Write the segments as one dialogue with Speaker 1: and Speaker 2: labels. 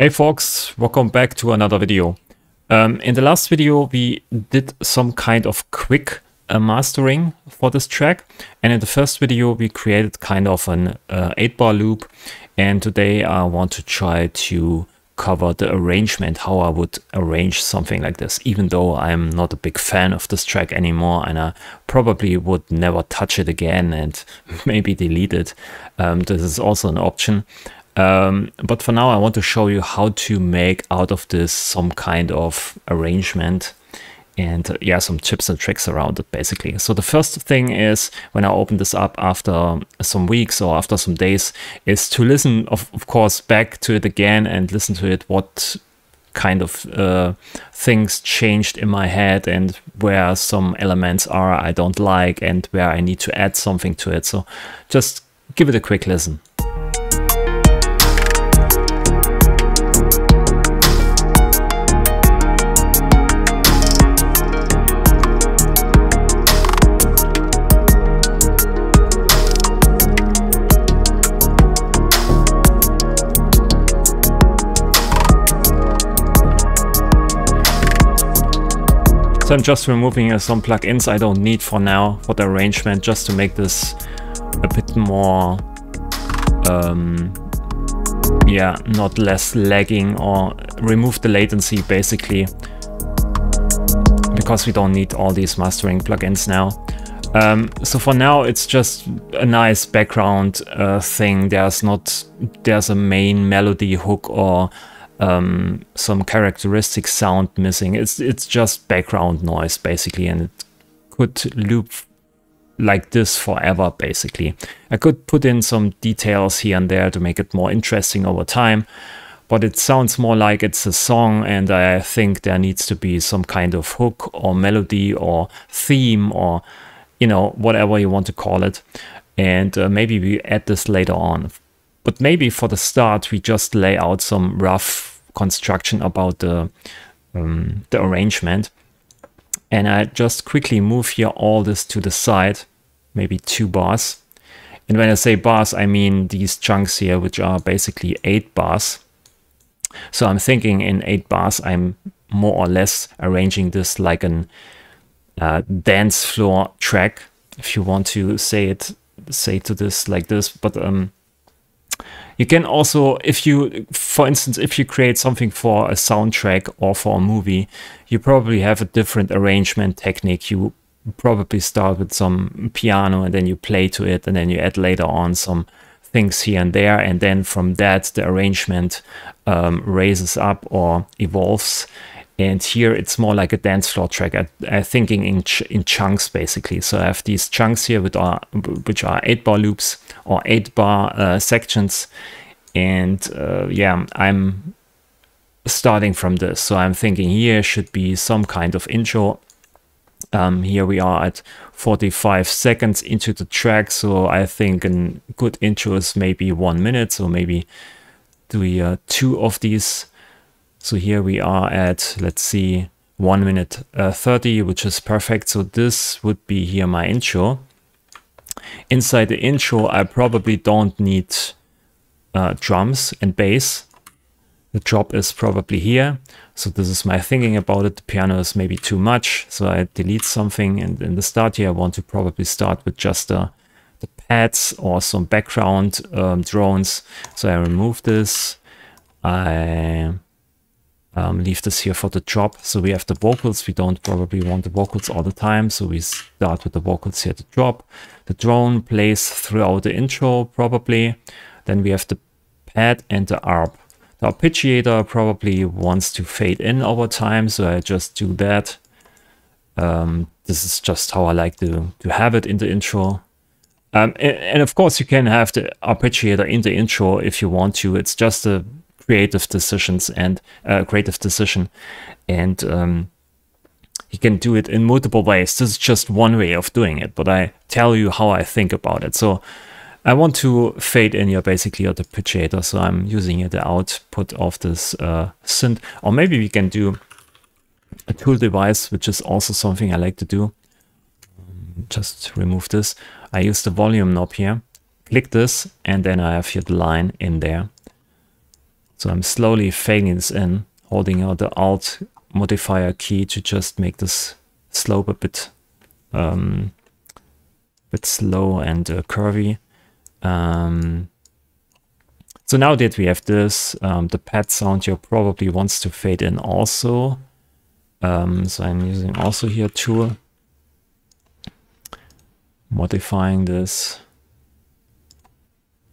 Speaker 1: Hey folks, welcome back to another video. In the last video we did some kind of quick mastering for this track, and in the first video we created kind of an 8-bar loop, and today I want to try to cover the arrangement, how I would arrange something like this, even though I'm not a big fan of this track anymore and I probably would never touch it again and maybe delete it. This is also an option. But for now I want to show you how to make out of this some kind of arrangement and yeah, some tips and tricks around it basically. So the first thing is, when I open this up after some weeks or after some days, is to listen of course back to it again and listen to it, what kind of things changed in my head and where some elements are I don't like and where I need to add something to it. So just give it a quick listen. So I'm just removing some plugins I don't need for now for the arrangement, just to make this a bit more, yeah, not less lagging, or remove the latency basically, because we don't need all these mastering plugins now. So for now it's just a nice background thing. There's a main melody hook or some characteristic sound missing. It's just background noise basically, and it could loop like this forever basically. I could put in some details here and there to make it more interesting over time, but it sounds more like it's a song, and I think there needs to be some kind of hook or melody or theme, or you know, whatever you want to call it. And maybe we add this later on. But maybe for the start, we just lay out some rough construction about the arrangement. And I just quickly move here all this to the side, maybe 2 bars. And when I say bars, I mean these chunks here, which are basically 8 bars. So I'm thinking in 8 bars, I'm more or less arranging this like an dance floor track, if you want to say to this like this. But you can also, if you, for instance, if you create something for a soundtrack or for a movie, you probably have a different arrangement technique. You probably start with some piano and then you play to it, and then you add later on some things here and there, and then from that the arrangement raises up or evolves. And here it's more like a dance floor track. I'm thinking in chunks basically. So I have these chunks here which are 8-bar loops or 8-bar sections. And yeah, I'm starting from this. So I'm thinking here should be some kind of intro. Here we are at 45 seconds into the track. So I think a good intro is maybe 1 minute. So maybe do 2 of these. So here we are at, let's see, 1 minute 30, which is perfect. So this would be here my intro. Inside the intro, I probably don't need drums and bass. The drop is probably here. So this is my thinking about it. The piano is maybe too much, so I delete something. And in the start here, I want to probably start with just the pads or some background drones. So I remove this. I leave this here for the drop. So we have the vocals. We don't probably want the vocals all the time, so we start with the vocals here, the drop. The drone plays throughout the intro probably. Then we have the pad and the arp. The arpeggiator probably wants to fade in over time, so I just do that. This is just how I like to have it in the intro. And of course you can have the arpeggiator in the intro if you want to. It's just a creative decision, and you can do it in multiple ways. This is just one way of doing it, but I tell you how I think about it. So I want to fade in here basically the arpeggiator, so I'm using the output of this synth. Or maybe we can do a tool device, which is also something I like to do. Just remove this. I use the volume knob here, click this, and then I have here the line in there. So I'm slowly fading this in, holding out the Alt modifier key to just make this slope a bit slow and curvy. So now that we have this, the pad sound here probably wants to fade in also. So I'm using also here tool, modifying this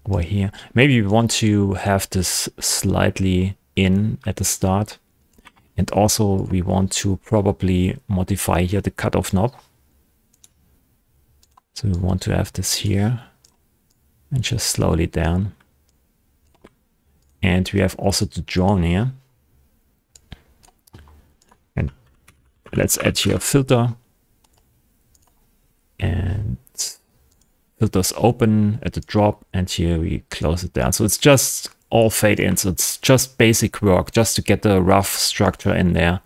Speaker 1: over here. Maybe we want to have this slightly in at the start. And also we want to probably modify here the cutoff knob. So we want to have this here and just slowly down. And we have also the drone here. And let's add here a filter. And filters open at the drop, and here we close it down. So it's just all fade in. So it's just basic work just to get the rough structure in there,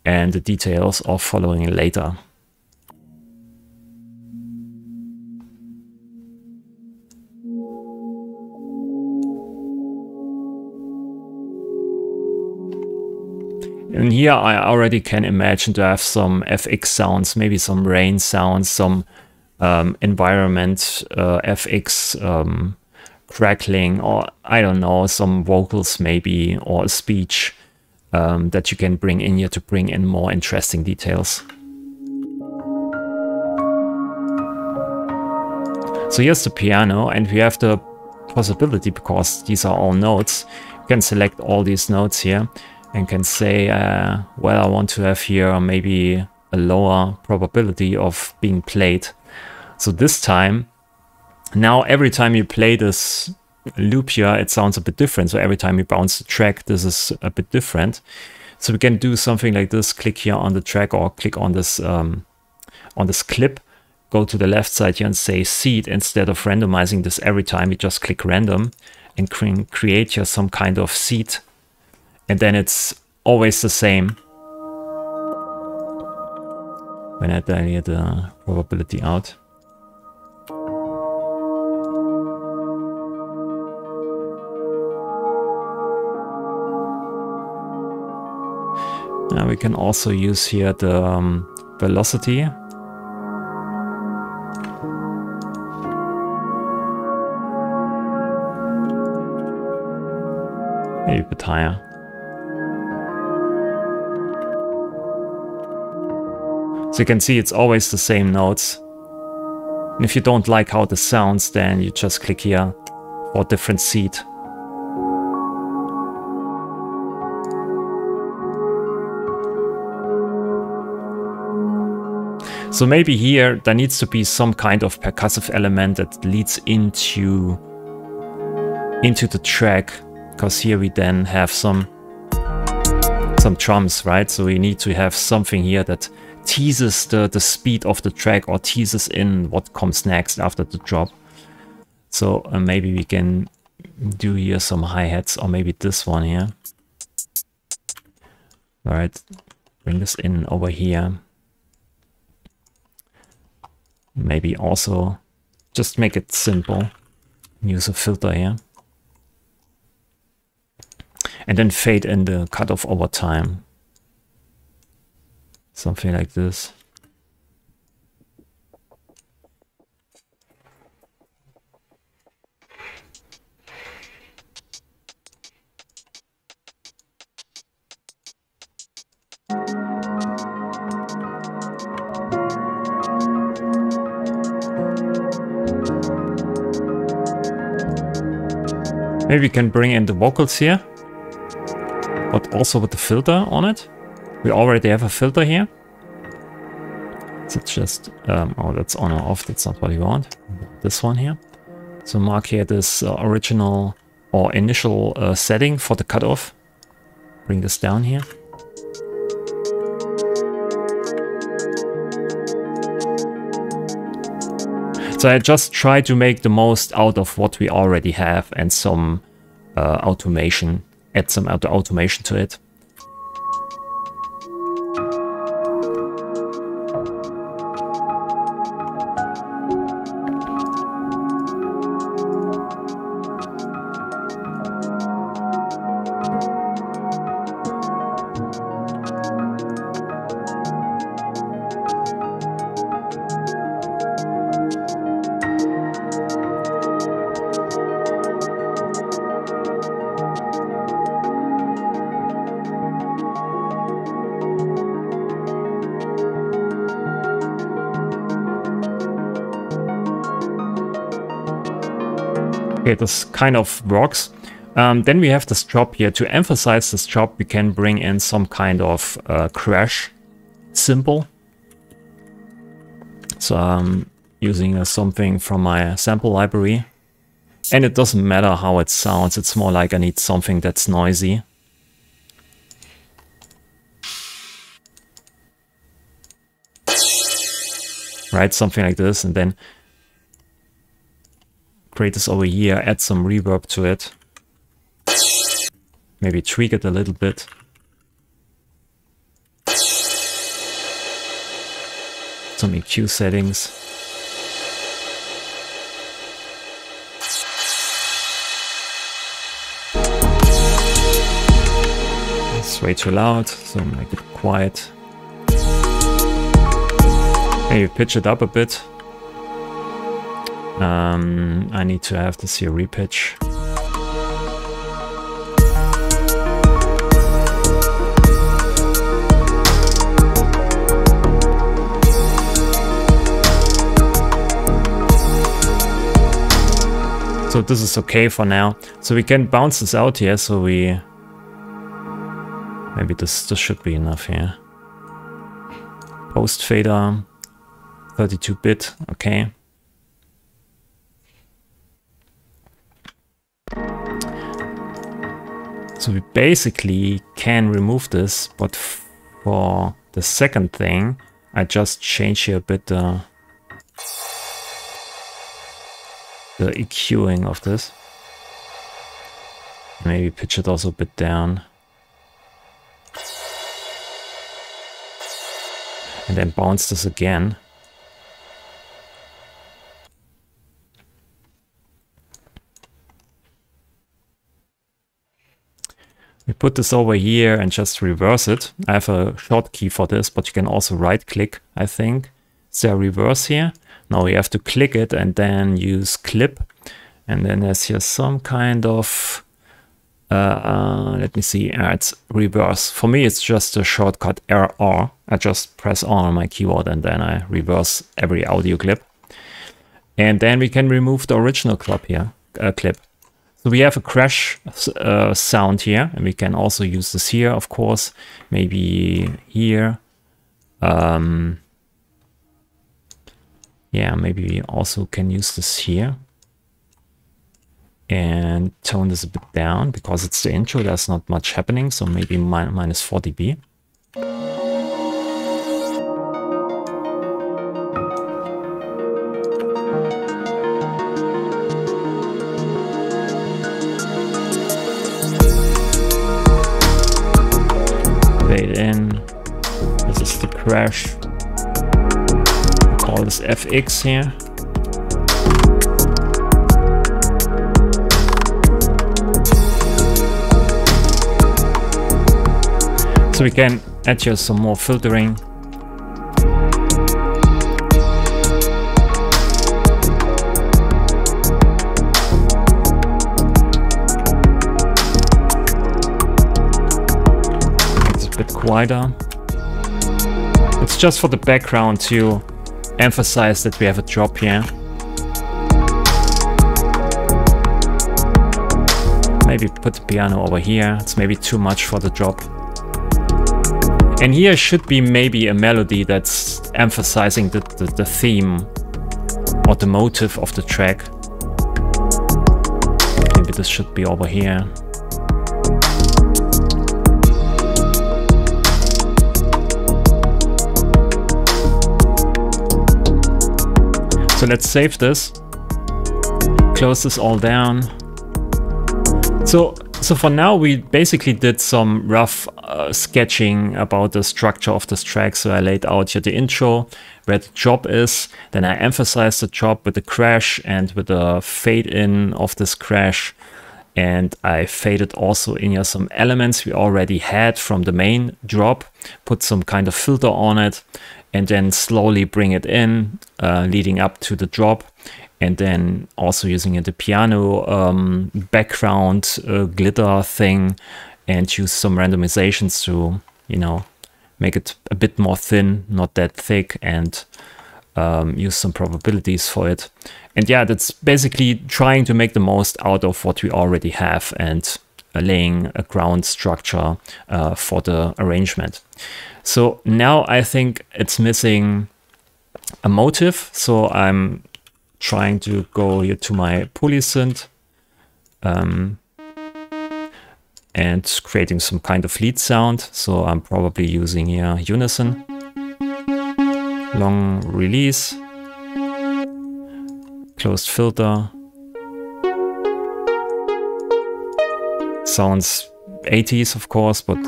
Speaker 1: and the details are following later. And here I already can imagine to have some FX sounds, maybe some rain sounds, some environment FX crackling, or I don't know, some vocals maybe, or a speech that you can bring in here to bring in more interesting details. So here's the piano, and we have the possibility, because these are all notes, you can select all these notes here and can say, well, I want to have here maybe a lower probability of being played. So this time, now every time you play this loop here, it sounds a bit different. So every time you bounce the track, this is a bit different. So we can do something like this, click here on the track, or click on this clip, go to the left side here and say seed. Instead of randomizing this every time, you just click random and create here some kind of seed. And then it's always the same when I dial the probability out. Now we can also use here the velocity. Maybe a bit higher. So you can see it's always the same notes. And if you don't like how this sounds, then you just click here for a different seed. So maybe here there needs to be some kind of percussive element that leads into the track, because here we then have some drums, right? So we need to have something here that teases the speed of the track, or teases in what comes next after the drop. So maybe we can do here some hi-hats, or maybe this one here. All right, bring this in over here. Maybe also just make it simple. Use a filter here. And then fade in the cutoff over time. Something like this. Maybe we can bring in the vocals here, but also with the filter on it. We already have a filter here. So it's just, oh, that's on or off. That's not what we want. This one here. So mark here this original or initial setting for the cutoff. Bring this down here. So I just try to make the most out of what we already have, and some automation, add some automation to it. Okay, this kind of works. Then we have this drop here. To emphasize this drop, we can bring in some kind of crash symbol. So I'm using something from my sample library. And it doesn't matter how it sounds. It's more like I need something that's noisy. Right, something like this, and then create this over here, add some reverb to it. Maybe tweak it a little bit. Some EQ settings. It's way too loud, so make it quiet. Maybe pitch it up a bit. I need to have this here repitch. So this is okay for now. So we can bounce this out here. So we maybe this should be enough here. Post fader. 32-bit, okay. So we basically can remove this, but for the second thing, I just change here a bit the EQing of this. Maybe pitch it also a bit down. And then bounce this again. We put this over here and just reverse it. I have a shortkey for this, but you can also right click, I think. Is there a reverse here? No, you have to click it and then use clip. And then there's here some kind of, let me see, it's reverse. For me, it's just a shortcut RR. I just press on my keyboard and then I reverse every audio clip. And then we can remove the original clip here, clip. So we have a crash sound here, and we can also use this here, of course, maybe here. Yeah, maybe we also can use this here. And tone this a bit down, because it's the intro, there's not much happening, so maybe minus 4 dB. Fade in. This is the crash. We'll call this FX here. So we can add here some more filtering. Quieter. It's just for the background to emphasize that we have a drop here. Maybe put the piano over here. It's maybe too much for the drop. And here should be maybe a melody that's emphasizing the theme or the motive of the track. Maybe this should be over here. So let's save this, close this all down. So for now we basically did some rough sketching about the structure of this track. So I laid out here the intro, where the drop is, then I emphasized the drop with the crash and with the fade in of this crash. And I faded also in here some elements we already had from the main drop, put some kind of filter on it, and then slowly bring it in, leading up to the drop. And then also using the piano background glitter thing, and use some randomizations to, you know, make it a bit more thin, not that thick, and use some probabilities for it. And yeah, that's basically trying to make the most out of what we already have and laying a ground structure for the arrangement. So now I think it's missing a motive. So I'm trying to go here to my polysynth and creating some kind of lead sound. So I'm probably using here unison, long release, closed filter. Sounds 80s, of course, but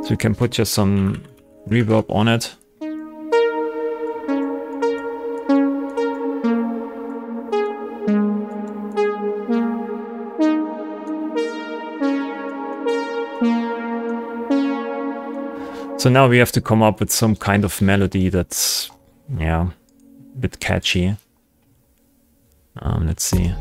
Speaker 1: so you can put just some reverb on it. So now we have to come up with some kind of melody that's, yeah, a bit catchy. Let's see.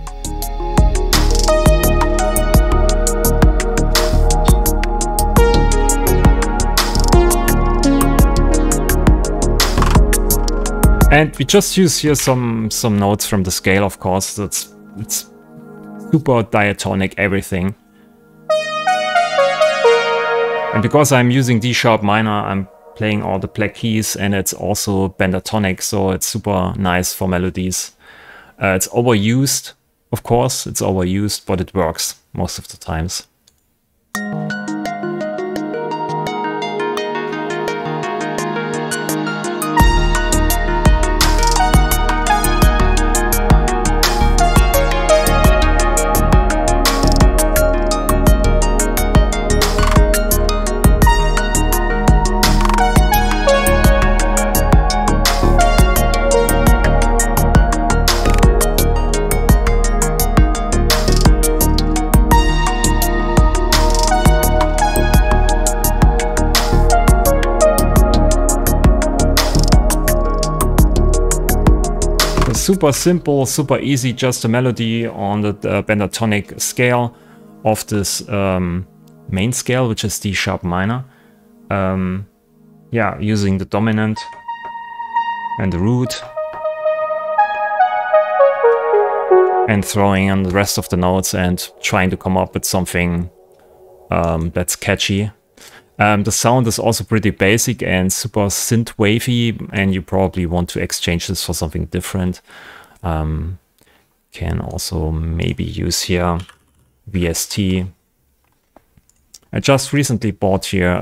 Speaker 1: And we just use here some notes from the scale, of course. It's super diatonic, everything. And because I'm using D sharp minor, I'm playing all the black keys, and it's also pentatonic, so it's super nice for melodies. It's overused, of course, it's overused, but it works most of the times. Super simple, super easy, just a melody on the pentatonic scale of this main scale, which is D sharp minor. Yeah, using the dominant and the root and throwing on the rest of the notes and trying to come up with something that's catchy. The sound is also pretty basic and super synth wavy, and you probably want to exchange this for something different. Can also maybe use here VST. I just recently bought here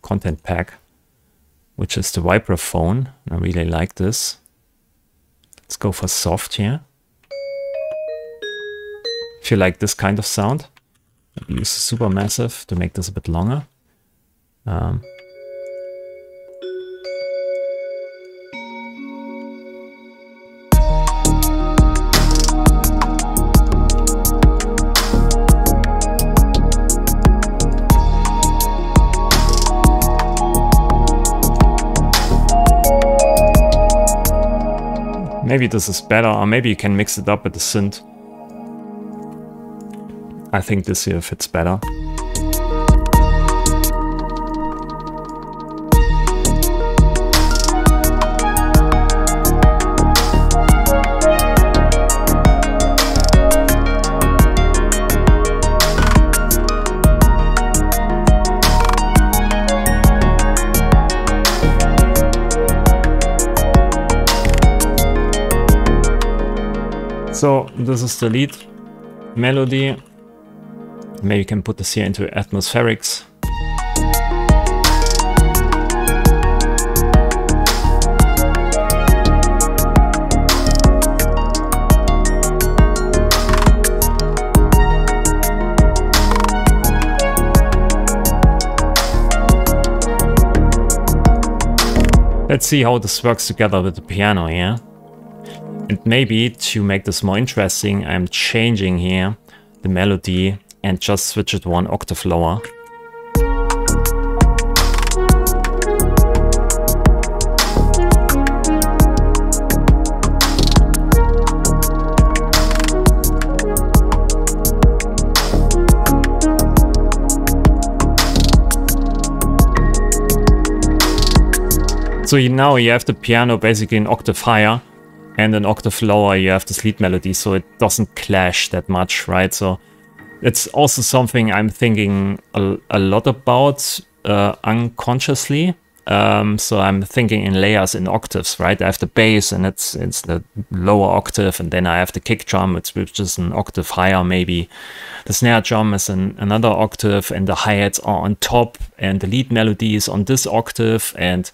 Speaker 1: Content Pack, which is the vibraphone. I really like this. Let's go for soft here. If you like this kind of sound, use super massive to make this a bit longer. Maybe this is better, or maybe you can mix it up with the synth. I think this here fits better. So this is the lead melody. Maybe you can put this here into atmospherics. Let's see how this works together with the piano here. And maybe to make this more interesting, I'm changing here the melody and just switch it 1 octave lower. So now you have the piano basically an octave higher, and an octave lower you have this lead melody, so it doesn't clash that much, right? So it's also something I'm thinking a lot about unconsciously. So I'm thinking in layers, in octaves, right? I have the bass and it's the lower octave, and then I have the kick drum, which is an octave higher maybe. The snare drum is another octave, and the hi-hats are on top, and the lead melody is on this octave, and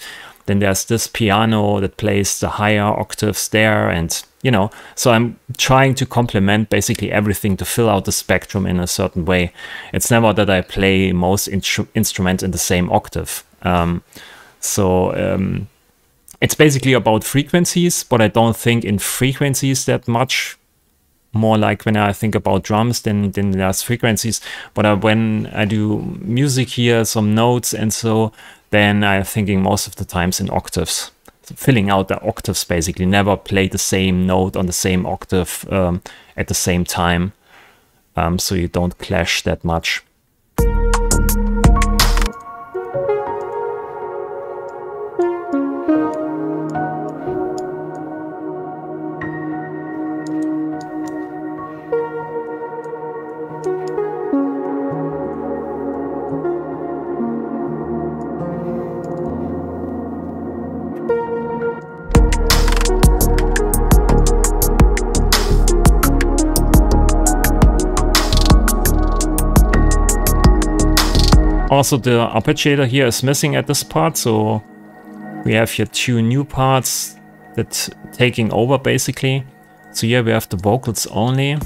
Speaker 1: then there's this piano that plays the higher octaves there, and you know, so I'm trying to complement basically everything to fill out the spectrum in a certain way. It's never that I play most instruments in the same octave. It's basically about frequencies, but I don't think in frequencies that much. More like when I think about drums, then there's frequencies. But when I do music here, some notes and so, then I'm thinking most of the times in octaves. Filling out the octaves basically. Never play the same note on the same octave at the same time. So you don't clash that much. Also, the arpeggiator here is missing at this part, so we have here two new parts that taking over basically. So here we have the vocals only.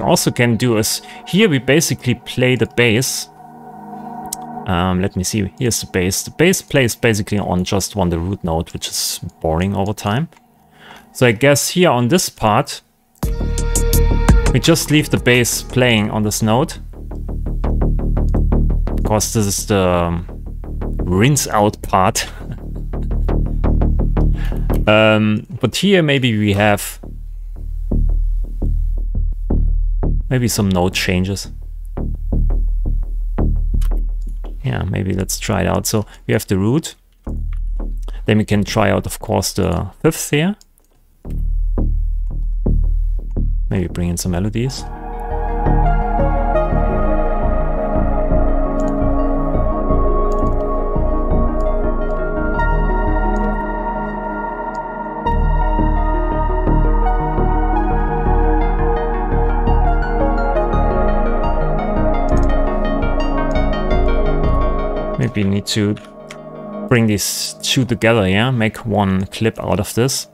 Speaker 1: Also can do is here we basically play the bass. Let me see, here's the bass. The bass plays basically on just the root note, which is boring over time. So I guess here on this part we just leave the bass playing on this note, because this is the rinse out part. But here maybe we have some note changes. Yeah, maybe let's try it out. So we have the root. Then we can try out, of course, the fifth here. Maybe bring in some melodies. Maybe need to bring these two together, yeah? Make one clip out of this.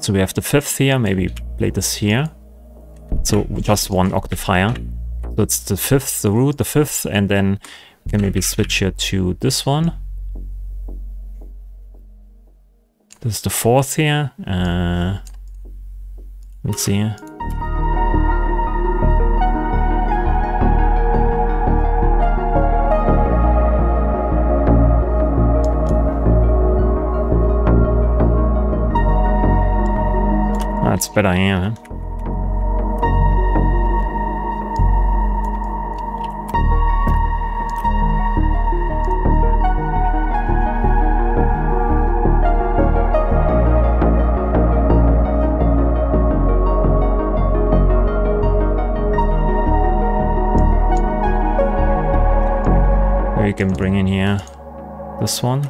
Speaker 1: So we have the fifth here, maybe play this here. So just one octave higher. So it's the fifth, the root, the fifth, and then we can maybe switch here to this one. This is the fourth here. Let's see. That's better, yeah. We can bring in here this one.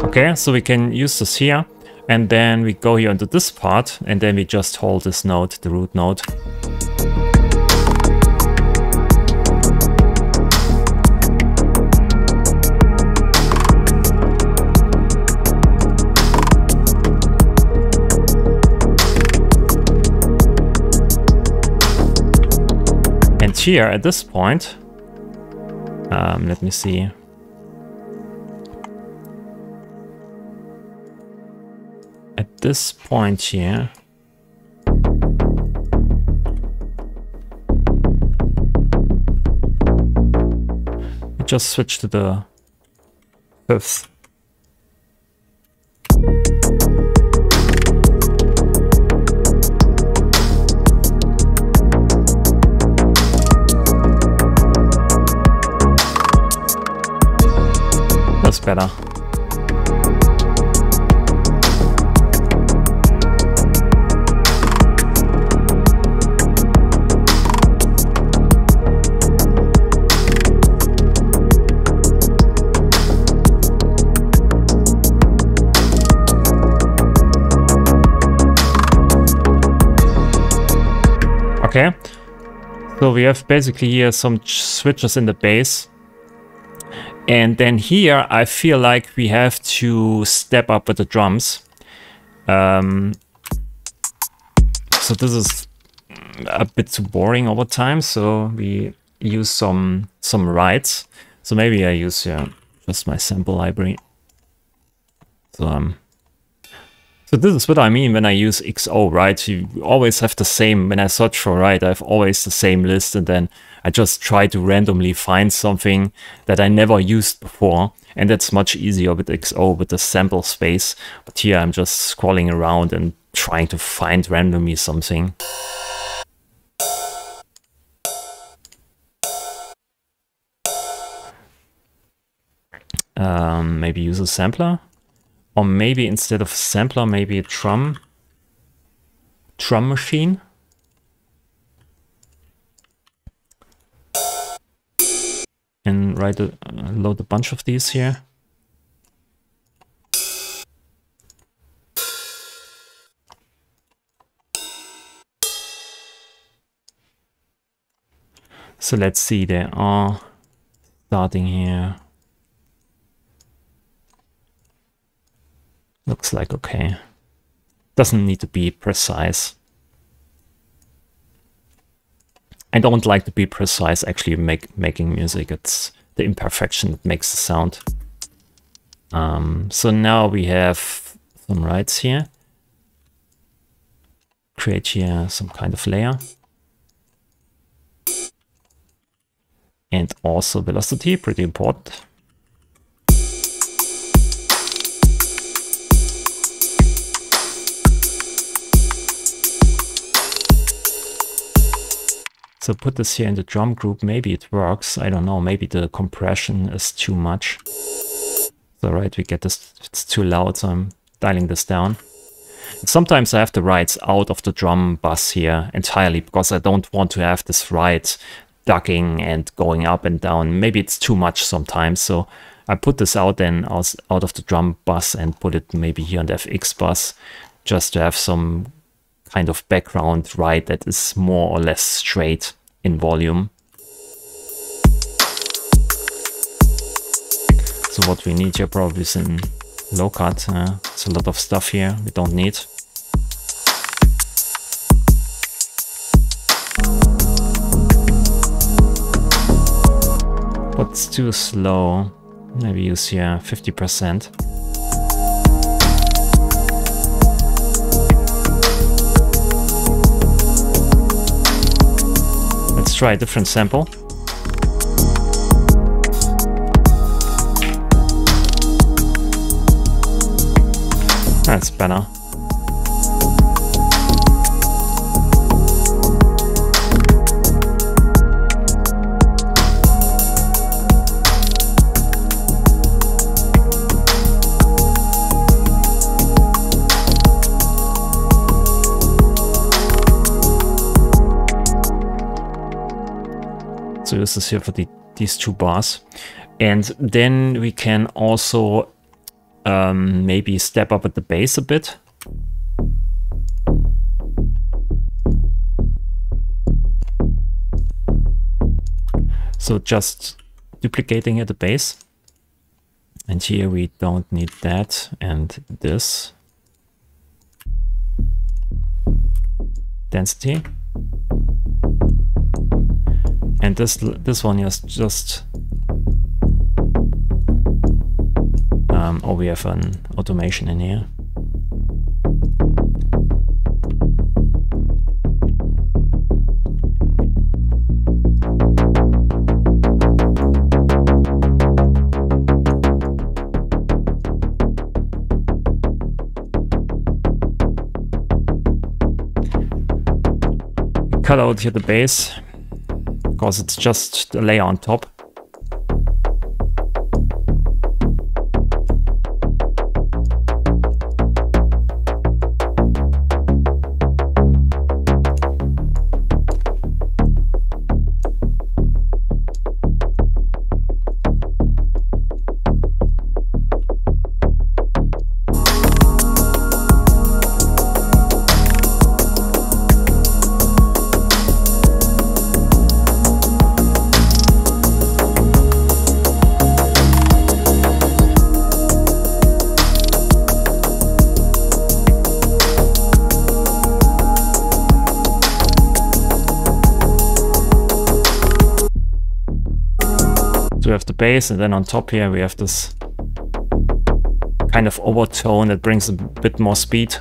Speaker 1: Okay, so we can use this here, and then we go here into this part, and then we just hold this note, the root note. here at this point, let me see. At this point here, we just switch to the fifth. That's better. Okay, so we have basically here some switches in the bass. And then here, I feel like we have to step up with the drums. So this is a bit too boring over time, so we use some rides. So maybe I use just my sample library. So this is what I mean when I use XO, right? You always have the same, when I search for ride, I have always the same list, and then I just try to randomly find something that I never used before. And that's much easier with XO, with the sample space. But here I'm just scrolling around and trying to find randomly something. Maybe use a sampler. Or maybe instead of sampler, maybe a drum machine. And load a bunch of these here. So let's see, they are starting here. Looks like okay. Doesn't need to be precise. I don't like to be precise actually making music. It's the imperfection that makes the sound. So now we have some rides here. Create here some kind of layer. And also velocity, pretty important. So put this here in the drum group, maybe it works, I don't know, maybe the compression is too much. So right, we get this, it's too loud, so I'm dialing this down. Sometimes I have the rides out of the drum bus here entirely, because I don't want to have this ride ducking and going up and down. Maybe it's too much sometimes, so I put this out then out of the drum bus and put it maybe here on the FX bus, just to have some kind of background ride that is more or less straight in volume. So what we need here probably is in low cut. It's a lot of stuff here we don't need. But it's too slow. Maybe use here 50%. Let's try a different sample. That's better. So this is here for these two bars. And then we can also maybe step up at the bass a bit. So just duplicating at the bass. And here we don't need that and this. Density. and this one is just oh, we have an automation in here. Cut out here the base, because it's just a layer on top. We have the bass, and then on top here we have this kind of overtone that brings a bit more speed.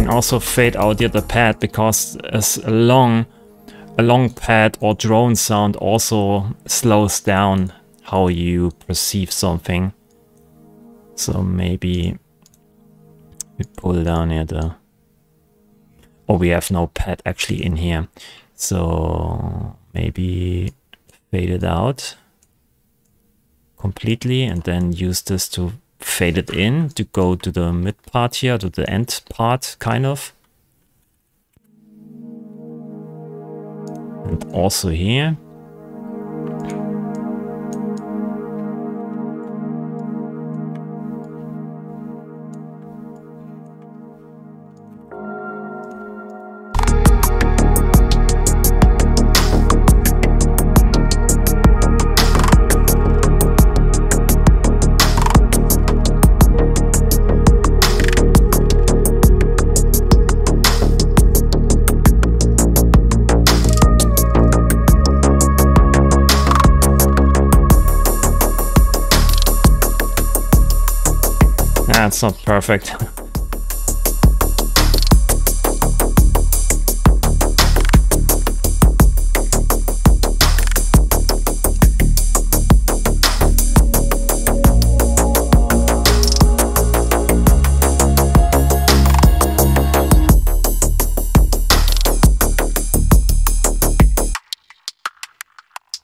Speaker 1: Also fade out here the pad, because as a long pad or drone sound also slows down how you perceive something. So maybe we pull down here the, oh, we have no pad actually in here, so maybe fade it out completely and then use this to fade it in to go to the mid part here, to the end part, kind of. And also here. It's not perfect.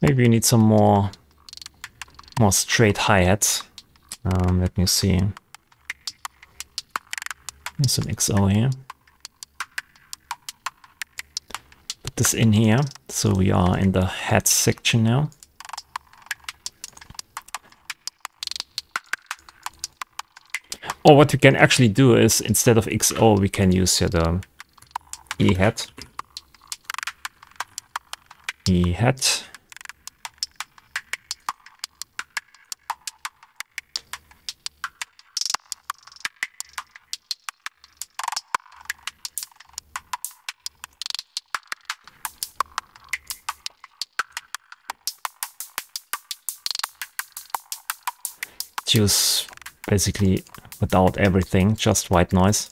Speaker 1: Maybe you need some more straight hi-hats. Let me see. There's some XO here. Put this in here, so we are in the head section now. Or what we can actually do is, instead of XO, we can use here the E-hat. E-hat. Use basically without everything, just white noise.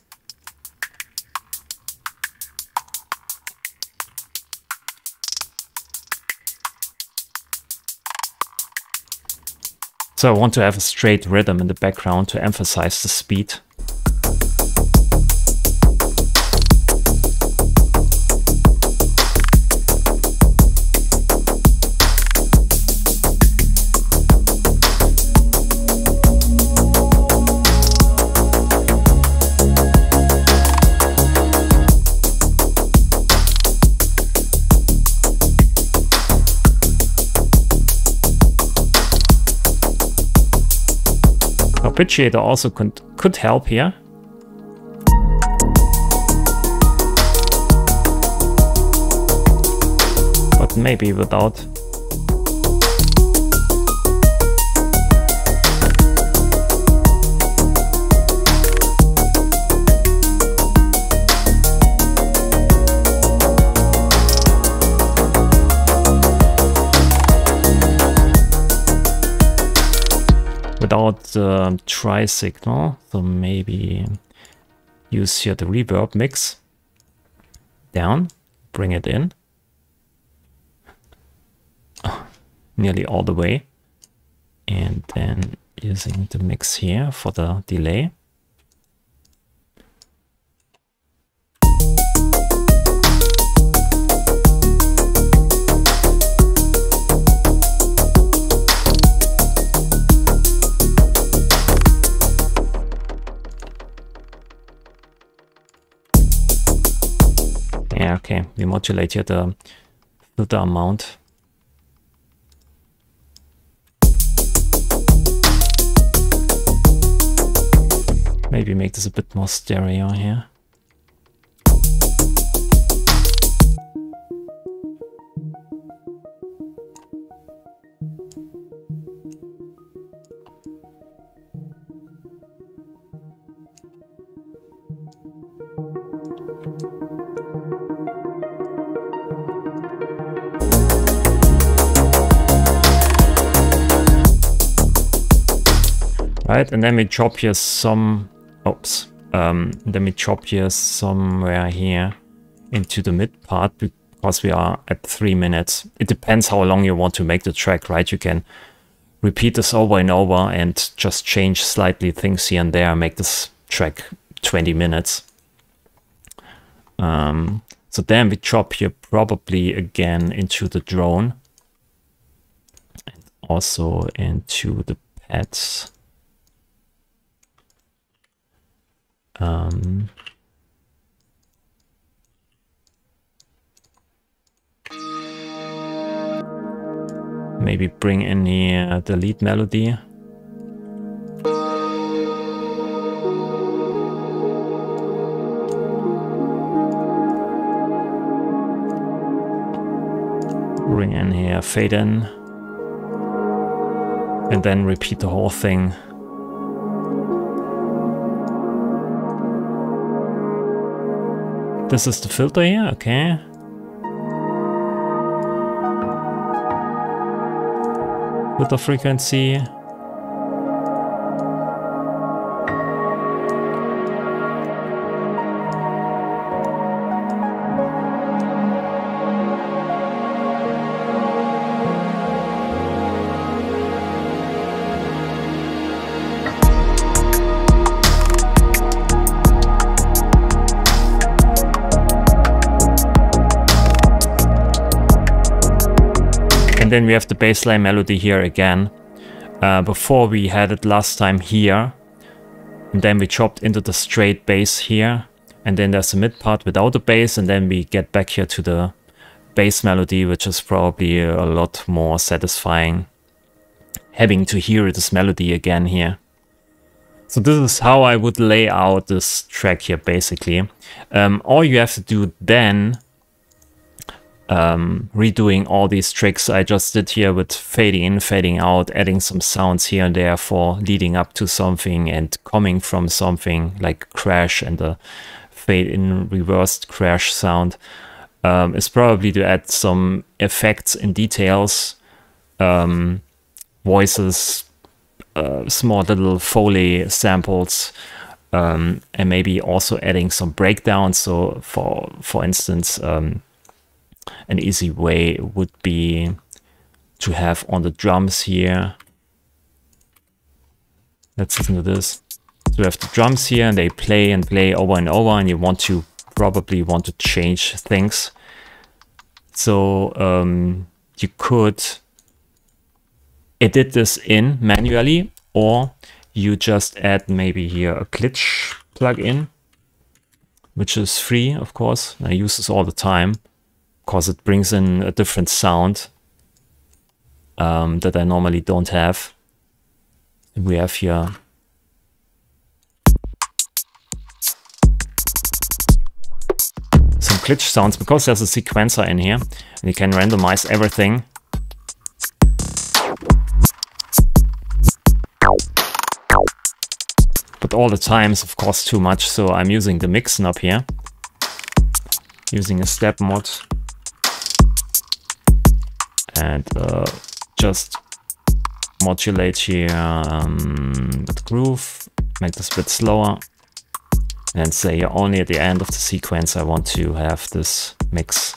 Speaker 1: So I want to have a straight rhythm in the background to emphasize the speed. arpeggiator also could help here. But maybe without. Without the tri-signal, so maybe use here the reverb mix down, bring it in, nearly all the way, and then using the mix here for the delay. Yeah, okay, we modulate here the filter amount. Maybe make this a bit more stereo here. Right, and then we drop here some, then we drop here somewhere here into the mid part because we are at 3 minutes. It depends how long you want to make the track, right? You can repeat this over and over and just change slightly things here and there, make this track 20 minutes. So then we drop here probably again into the drone and also into the pads. Maybe bring in here the lead melody. Bring in here fade in. And then repeat the whole thing. This is the filter here, okay. Filter frequency. And then we have the bassline melody here again. Before we had it last time here. And then we chopped into the straight bass here. And then there's a mid part without the bass. And then we get back here to the bass melody, which is probably a lot more satisfying. Having to hear this melody again here. So this is how I would lay out this track here basically. All you have to do then, redoing all these tricks I just did here with fading in, fading out, adding some sounds here and there for leading up to something and coming from something like crash and the fade in reversed crash sound, is probably to add some effects and details, voices, small little Foley samples, and maybe also adding some breakdowns. So for instance, an easy way would be to have on the drums here. Let's listen to this. So we have the drums here and they play and play over and over, and you probably want to change things. So you could edit this in manually, or you just add maybe here a glitch plugin, which is free, of course. I use this all the time because it brings in a different sound that I normally don't have. We have here glitch sounds because there's a sequencer in here, and you can randomize everything. But all the time is of course too much, so I'm using the mix knob here, using a step mod, and just modulate here with groove, make this a bit slower, and say only at the end of the sequence I want to have this mix.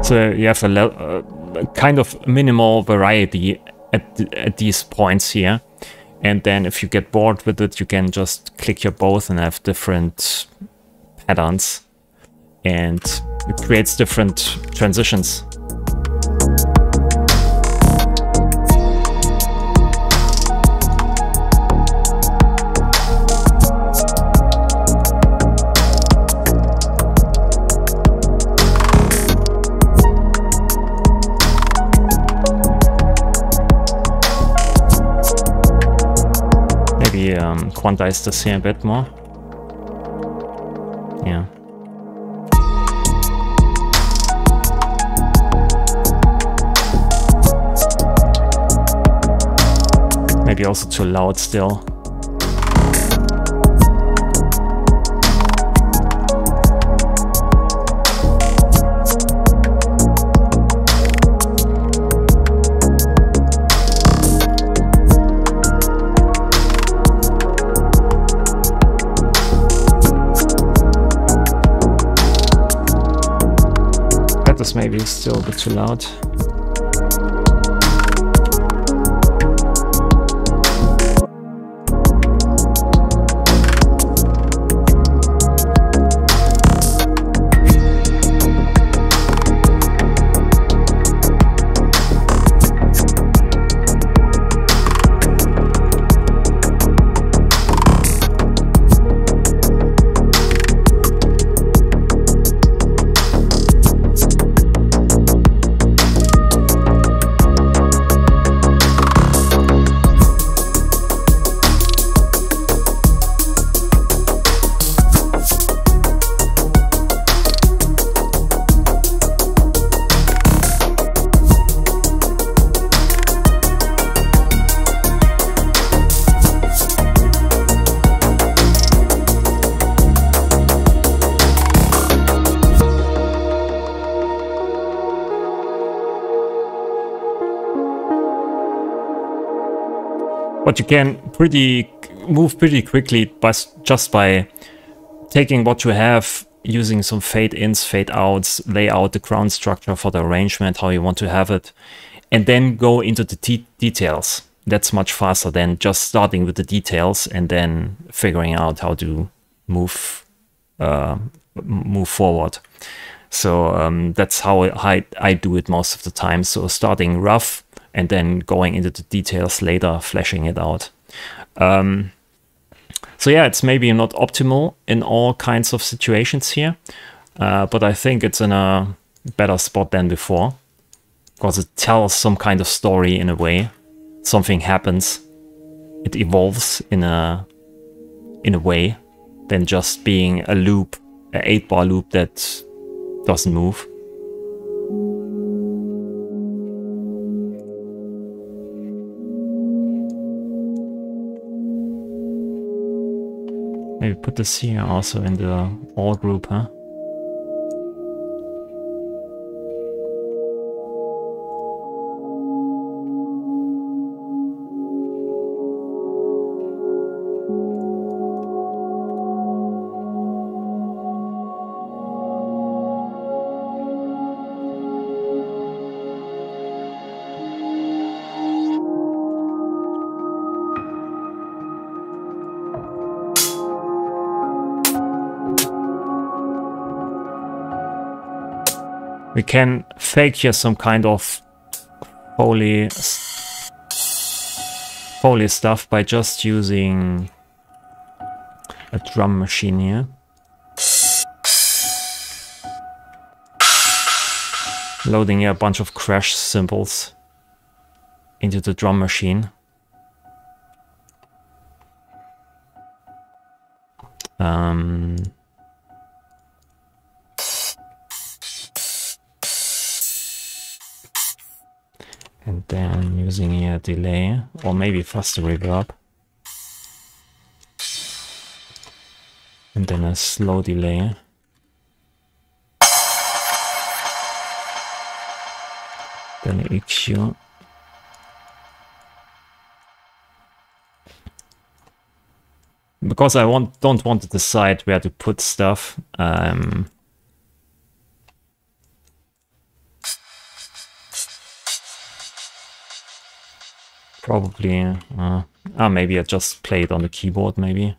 Speaker 1: So you have a kind of minimal variety at these points here, and then if you get bored with it, you can just click your both and have different patterns, and it creates different transitions. Quantize this here a bit more. Yeah. Maybe also too loud still. Maybe still a bit too loud. But you can move pretty quickly just by taking what you have, using some fade-ins, fade-outs, lay out the ground structure for the arrangement, how you want to have it, and then go into the details. That's much faster than just starting with the details and then figuring out how to move forward. So that's how I do it most of the time. So starting rough and then going into the details later, fleshing it out. So yeah, it's maybe not optimal in all kinds of situations here, but I think it's in a better spot than before, because it tells some kind of story in a way. Something happens, it evolves in a way than just being a loop, an 8-bar loop that doesn't move. Maybe put this here also in the all group, huh? We can fake here some kind of Foley Foley stuff by just using a drum machine here. Loading a bunch of crash cymbals into the drum machine. And then using a delay, or maybe faster reverb. And then a slow delay. Then EQ. Because I don't want to decide where to put stuff. Probably, maybe I just play it on the keyboard, maybe.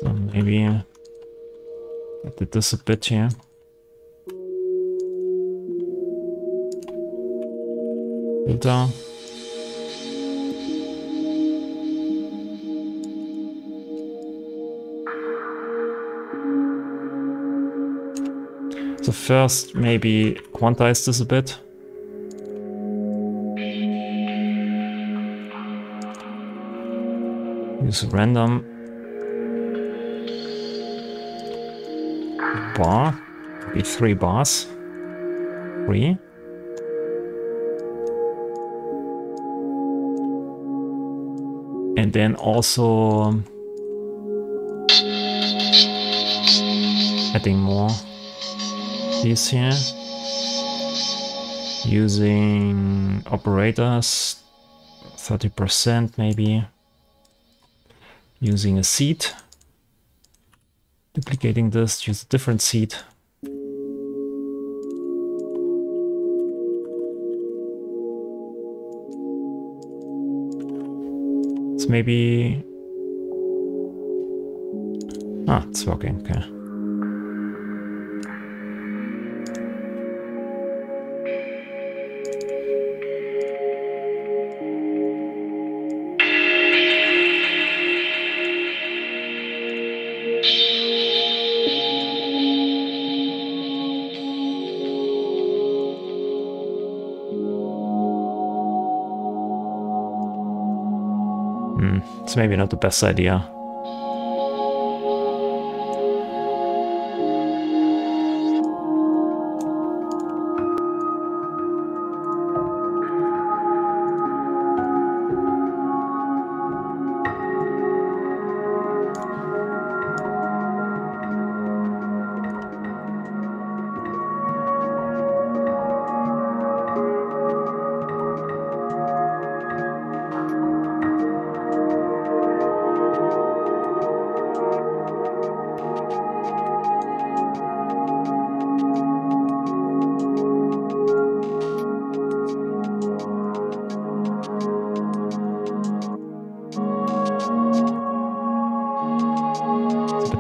Speaker 1: So maybe I did this a bit here. Filter. So first maybe quantize this a bit. Use random bar, maybe 3 bars, 3. And then also adding more these here, using operators, 30% maybe, using a seed. Duplicating this, use a different seed. It's maybe... it's working, okay. It's maybe not the best idea.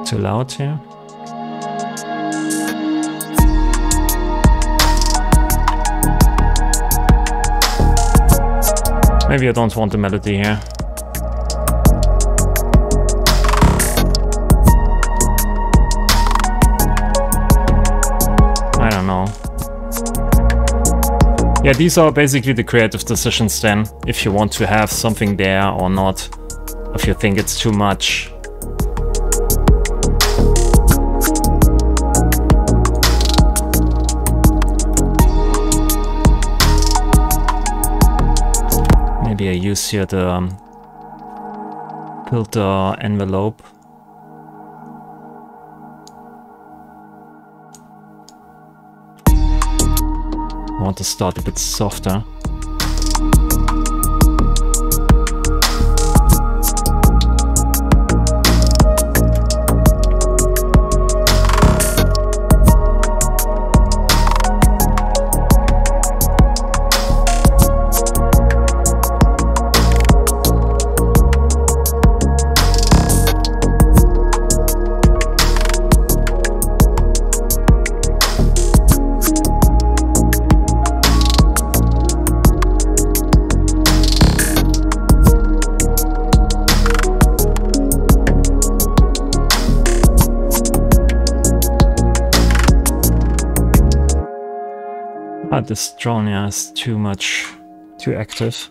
Speaker 1: Too loud here. Maybe I don't want the melody here. I don't know. Yeah, these are basically the creative decisions then, if you want to have something there or not, if you think it's too much. Maybe I use here the filter envelope. I want to start a bit softer. This drone is too active.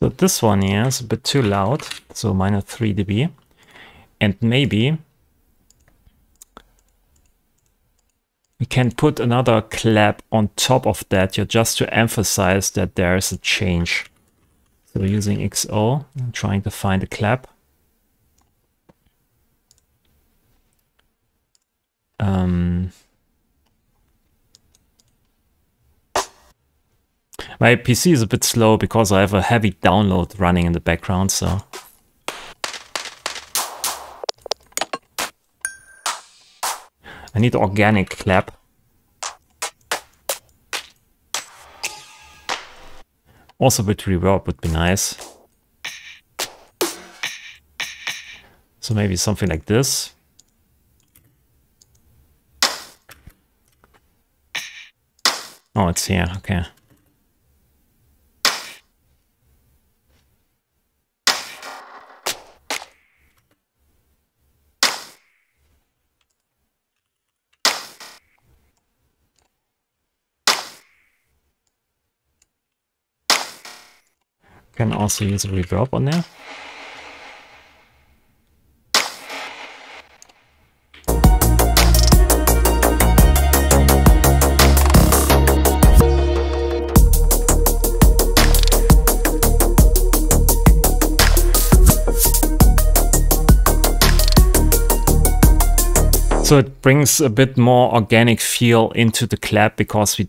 Speaker 1: So this one here is a bit too loud, so minus 3 dB. And maybe we can put another clap on top of that here just to emphasize that there is a change. So using XO, I'm trying to find a clap. My PC is a bit slow because I have a heavy download running in the background, so. I need organic clap. Also with reverb would be nice. So maybe something like this. Oh, it's here, okay. Can also use a reverb on there. So it brings a bit more organic feel into the clap because we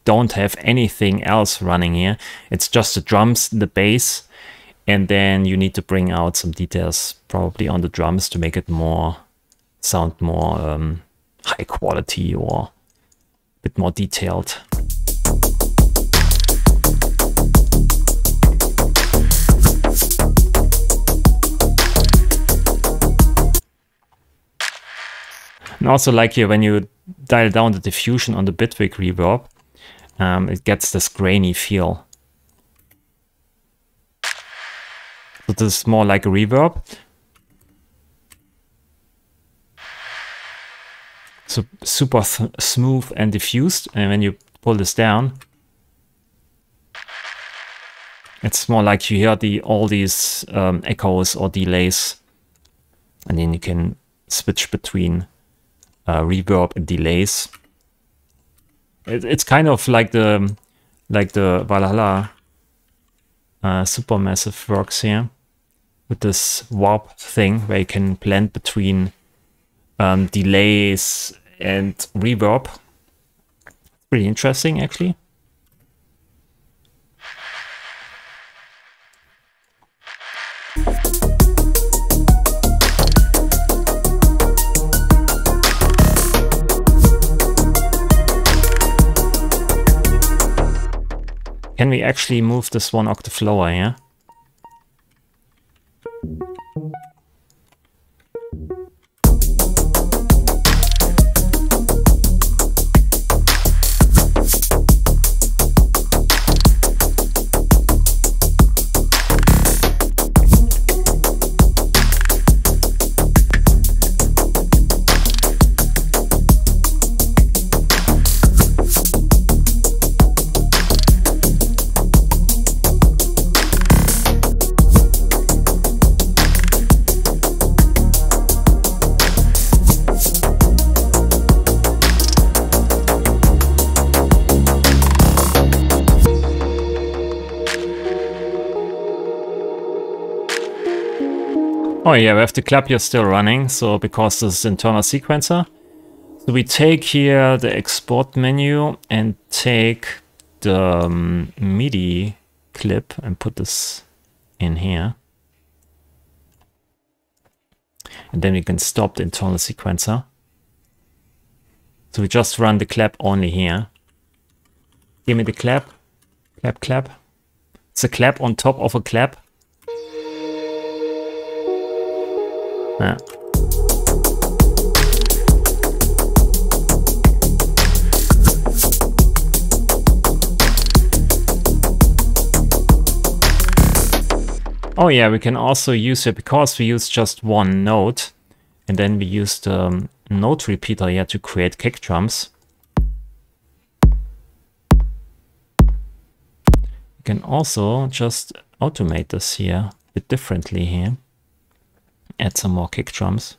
Speaker 1: don't have anything else running here. It's just the drums, the bass, and then you need to bring out some details probably on the drums to make it sound more high quality or a bit more detailed. And also like here, when you dial down the diffusion on the Bitwig reverb, it gets this grainy feel. So this is more like a reverb. So super smooth and diffused. And when you pull this down, it's more like you hear all these echoes or delays. And then you can switch between reverb and delays. It's kind of like the Valhalla Supermassive works here with this warp thing where you can blend between delays and reverb. Pretty interesting, actually. Can we actually move this one octave lower, yeah? Oh yeah, we have the clap here still running, so because this is internal sequencer. So we take here the export menu and take the MIDI clip and put this in here. And then we can stop the internal sequencer. So we just run the clap only here. Give me the clap. Clap, clap. It's a clap on top of a clap. Yeah. Oh yeah, we can also use it because we use just one note, and then we use the note repeater here to create kick drums. We can also just automate this here a bit differently here. Add some more kick drums.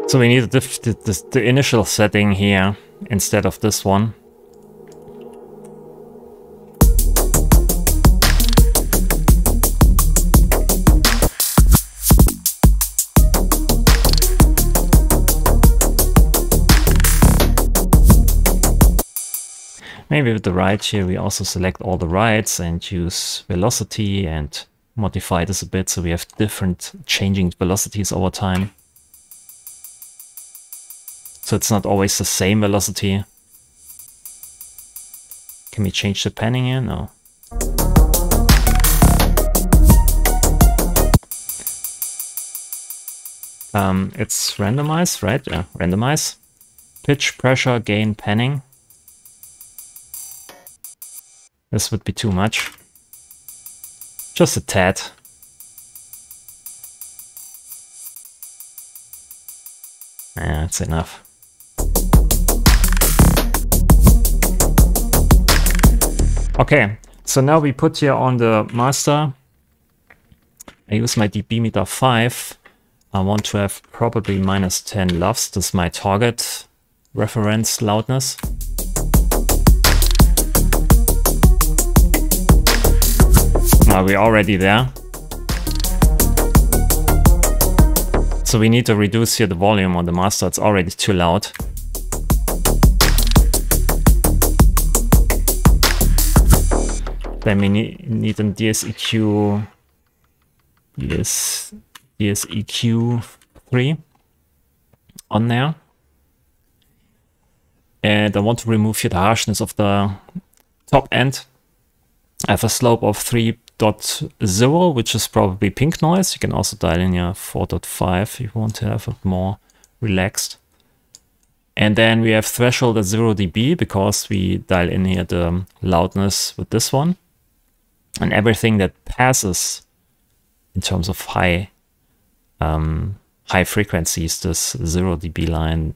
Speaker 1: So we need the initial setting here instead of this one. Maybe with the right here we also select all the rights and use velocity and modify this a bit so we have different changing velocities over time. So it's not always the same velocity. Can we change the panning here? No. It's randomized, right? Yeah, randomize. Pitch, pressure, gain, panning. This would be too much. Just a tad. Yeah, that's enough. Okay, so now we put here on the master, I use my dB meter 5. I want to have probably -10 LUFS. This is my target reference loudness. Now we're already there. So we need to reduce here the volume on the master, it's already too loud. Then we need a DSEQ, DSEQ 3 on there. And I want to remove here the harshness of the top end. I have a slope of 3.0, which is probably pink noise. You can also dial in here 4.5 if you want to have it more relaxed. And then we have threshold at 0 dB because we dial in here the loudness with this one. And everything that passes in terms of high frequencies, this 0 dB line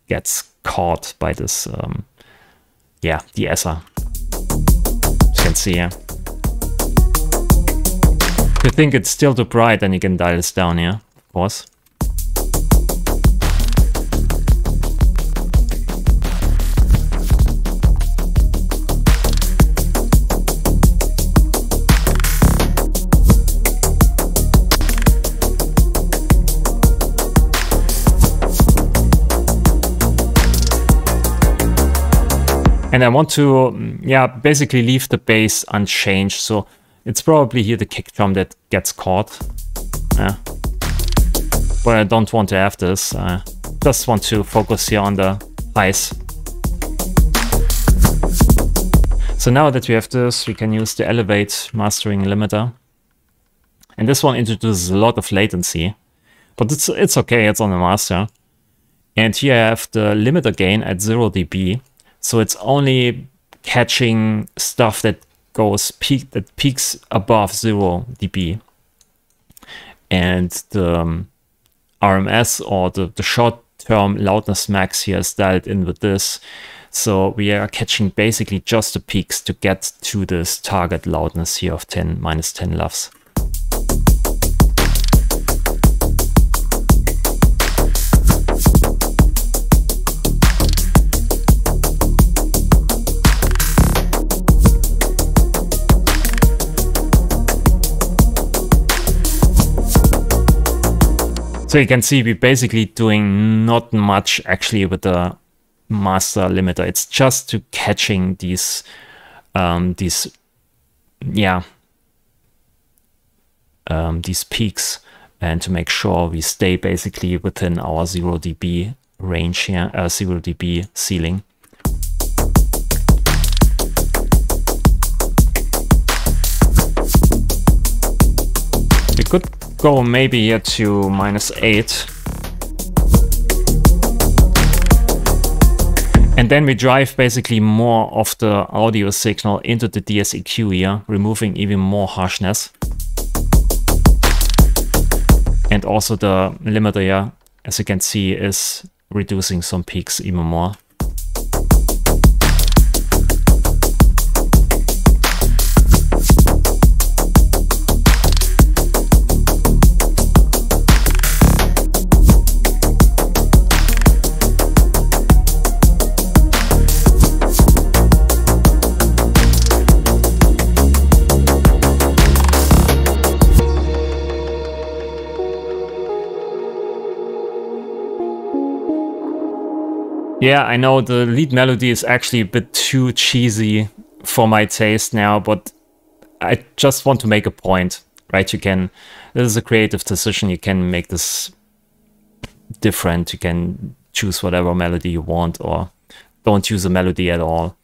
Speaker 1: gets caught by this de-esser. As you can see here. If you think it's still too bright, then you can dial this down here, of course. And I want to, yeah, basically leave the bass unchanged. So it's probably here the kick drum that gets caught. Yeah. But I don't want to have this. I just want to focus here on the highs. So now that we have this, we can use the elevate mastering limiter. And this one introduces a lot of latency, but it's okay, it's on the master. And here I have the limiter gain at 0 dB. So it's only catching stuff that peaks above 0 dB. And the RMS, or the short-term loudness max here, is dialed in with this. So we are catching basically just the peaks to get to this target loudness here of minus 10 LUFS. So you can see we're basically doing not much actually with the master limiter. It's just to catching these peaks, and to make sure we stay basically within our 0 dB range here, 0 dB ceiling. We could go maybe here to -8. And then we drive basically more of the audio signal into the DSEQ here, removing even more harshness. And also the limiter here, as you can see, is reducing some peaks even more. Yeah, I know the lead melody is actually a bit too cheesy for my taste now, but I just want to make a point, right? This is a creative decision. You can make this different. You can choose whatever melody you want, or don't use a melody at all.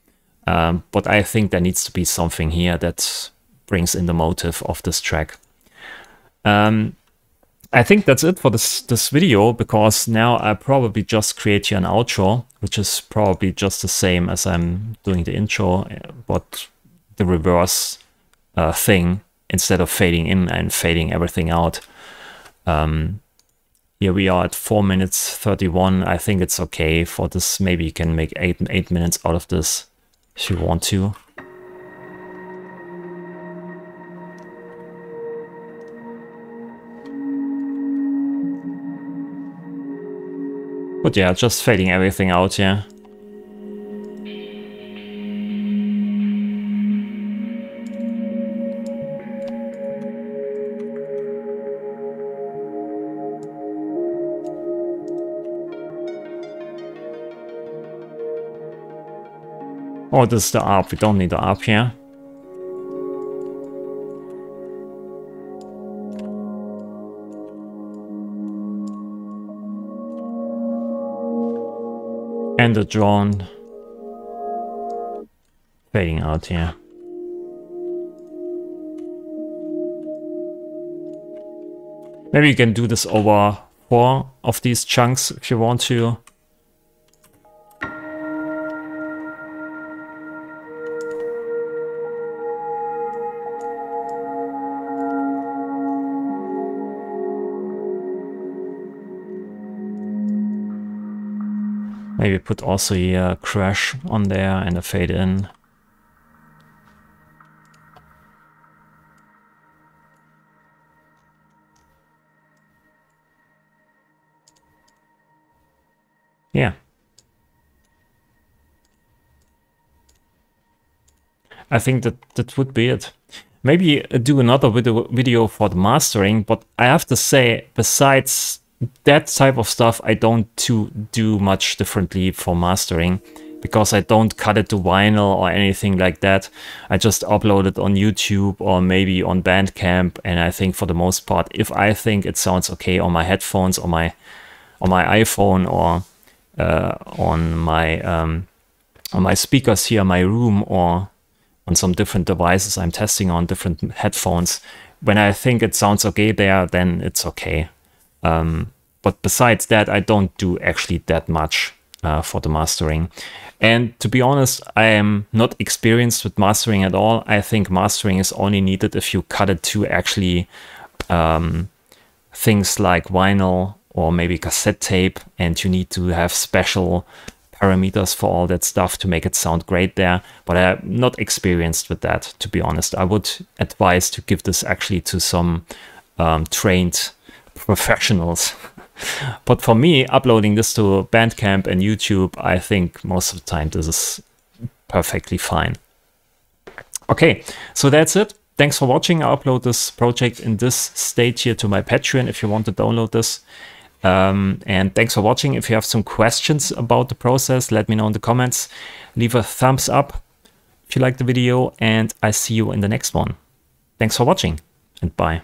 Speaker 1: But I think there needs to be something here that brings in the motive of this track. I think that's it for this video, because now I probably just create here an outro, which is probably just the same as I'm doing the intro, but the reverse thing, instead of fading in and fading everything out. Here we are at 4 minutes 31. I think it's okay for this. Maybe you can make 8 minutes out of this if you want to. But yeah, just fading everything out here. Oh, this is the ARP. We don't need the ARP here. And the drone fading out here. Maybe you can do this over 4 of these chunks if you want to. Maybe put also a crash on there and a fade in. Yeah. I think that would be it. Maybe do another video for the mastering, but I have to say, besides that type of stuff, I don't do much differently for mastering, because I don't cut it to vinyl or anything like that. I just upload it on YouTube or maybe on Bandcamp, and I think for the most part, if I think it sounds okay on my headphones or my iPhone or on my speakers here in my room or on some different devices I'm testing on, different headphones, when I think it sounds okay there, then it's okay. But besides that, I don't do actually that much for the mastering. And to be honest, I am not experienced with mastering at all. I think mastering is only needed if you cut it to actually things like vinyl or maybe cassette tape, and you need to have special parameters for all that stuff to make it sound great there. But I'm not experienced with that, to be honest. I would advise to give this actually to some trained professionals. But for me, uploading this to Bandcamp and YouTube, I think most of the time this is perfectly fine. Okay, so that's it. Thanks for watching. I upload this project in this state here to my Patreon if you want to download this. And thanks for watching. If you have some questions about the process, let me know in the comments. Leave a thumbs up if you like the video, and I see you in the next one. Thanks for watching, and bye.